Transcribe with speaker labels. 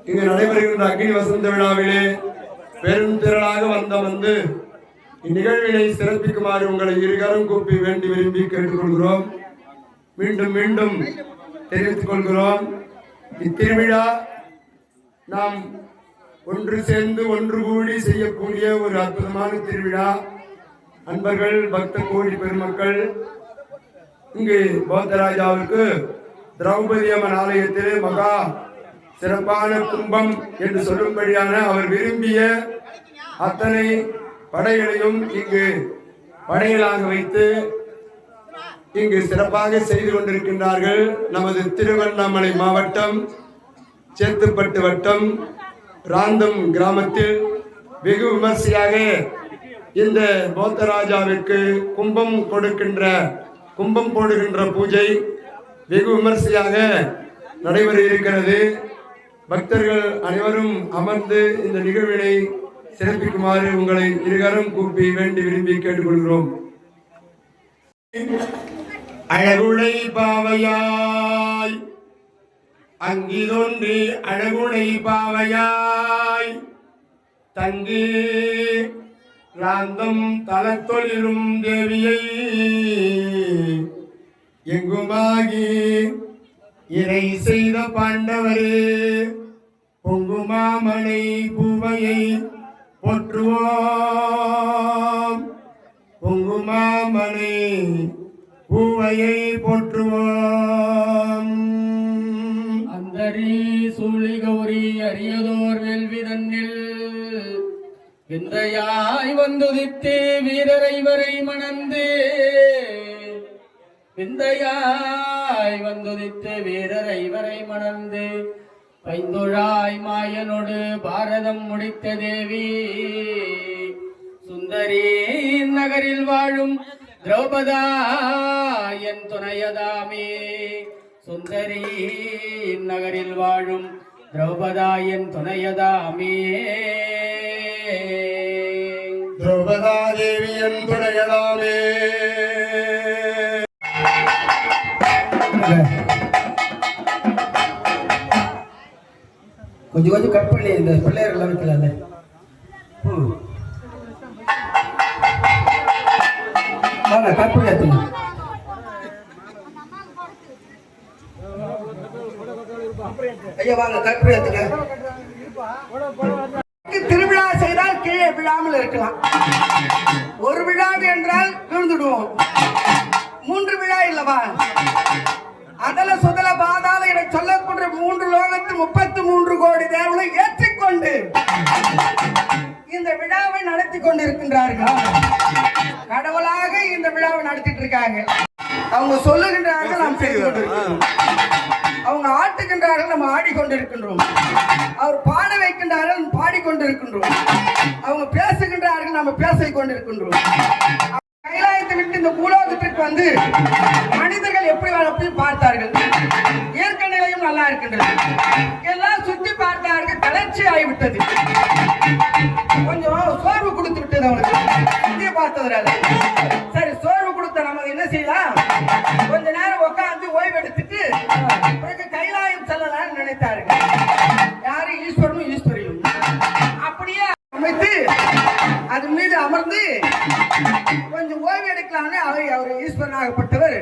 Speaker 1: இங்கு நடைபெறுகின்ற அக்னி வசந்த விழாவிலே பெரும் திரளாக வந்து இந்நிகழ்வினை சிறப்பிக்குமாறு உங்களை இருகரம் கூப்பி வேண்டி விரும்பி கேட்டுக்கொள்கிறோம். மீண்டும் மீண்டும் தெரிவித்துக் கொள்கிறோம். இத்திருவிழா நாம் ஒன்று சேர்ந்து ஒன்று கூடி செய்யக்கூடிய ஒரு அற்புதமான திருவிழா. அன்பர்கள், பக்த கோடி பெருமக்கள் இங்கு பௌத்தராஜாவுக்கு திரௌபதி அம்மன் ஆலயத்திலே மகா சிறப்பான கும்பம் என்று சொல்லும்படியான அவர் விரும்பிய அத்தனை படைகளையும் இங்கு படைகளாக வைத்து இங்கு சிறப்பாக செய்து கொண்டிருக்கின்றார்கள். நமது திருவண்ணாமலை மாவட்டம் சேத்துப்பட்டு வட்டம் ராந்தம் கிராமத்தில் வெகு விமர்சையாக இந்த பௌத்தராஜாவிற்கு கும்பம் போடுகின்ற பூஜை வெகு விமர்சையாக நடைபெற இருக்கிறது. பக்தர்கள் அனைவரும் அமர்ந்து இந்த நிகழ்வினை சிறப்பிக்குமாறு உங்களை இருகரம் கூப்பி வேண்டி விரும்பி கேட்டுக்கொள்கிறோம். அழகுடை பாவையாய் அங்கிதொன்றி அழகுடை பாவையாய் தங்கி ராந்தம் தலத்தொழிலும் தேவியை எங்குமாகி இறை செய்த பாண்டவரே பொங்குமாமலை பூவையை போற்றுவோம். பொங்குமாமலை பூவையை போற்றுவோம்.
Speaker 2: அந்தரி சூழி கௌரி அரியதோர் வேள்வி தன்னில் விந்தையாய் வந்துதித்து வீரரைவரை மணந்து விந்தையாய் வந்துதித்து வீரரைவரை மணந்து பைந்தொழாய் மாயனோடு பாரதம் முடித்த தேவி சுந்தரி நகரில் வாழும் திரௌபதா என் துணையதாமே சுந்தரி நகரில் வாழும் திரௌபதா என் துணையதாமே
Speaker 1: திரௌபதா தேவியன் துணையதாமே
Speaker 3: கொஞ்சம் கொஞ்சம் கட் பண்ணி இந்த பிள்ளையர்கள் வைக்கலாம்ல. வாங்க கட் பண்ணி எடுத்துங்க. ஐயா வாங்க கட் பண்ணி எடுத்துங்க. திருவிழா செய்தால் கீழே விழாமல் இருக்கலாம். ஒரு விழா என்றால் விழுந்துடுவோம். 3 விழா இல்லவா? அதல சுதல பாதாள என சொல்லக்கூடிய 3 லோகத்தில் 33 கோடி தேவனை ஏற்றிக்கொண்டு இந்த விழாவை நடத்தி கொண்டிருக்கின்றார்கள். கடவுளாக இந்த விழாவை நடத்திட்டு இருக்காங்க. அவங்க சொல்லுகின்றார்கள், நாம் செய்து கொண்டிருக்கிறோம். அவங்க ஆட்டுகின்றார்கள், நம்ம ஆடிக்கொண்டிருக்கின்றோம். அவர் பாட வைக்கின்றார்கள், நாம் பாடிக்கொண்டிருக்கின்றோம். அவங்க பேசுகின்றார்கள், நம்ம பேசிக் கொண்டிருக்கின்றோம். கைலாயத்தை விட்டு இந்த பூலோகத்திற்கு வந்து மனிதர்கள் எப்படி பார்த்தார்கள். இயற்கை நிலையும் நல்லா இருக்கின்றது. எல்லாம் சுற்றி பார்த்தார்கள், தளர்ச்சி ஆகிவிட்டது. கொஞ்சம் சோர்வு கொடுத்து விட்டது அவங்களுக்கு பார்த்ததுனால. சரி, சோர்வு கொடுத்த நம்ம என்ன செய்யலாம், கொஞ்ச நேரம் உட்காந்து ஓய்வு எடுத்துட்டு பிறகு கைலாயம் செல்லலாம்னு நினைத்தார்கள். யாரு? ஈஸ்வரனும் ஈஸ்வரியும் அப்படியே அமைத்து அது மீது அமர்ந்து கொஞ்சம் ஓய்வு எடுக்கலாம்னு அவர் ஈஸ்வரனாகப்பட்டவர்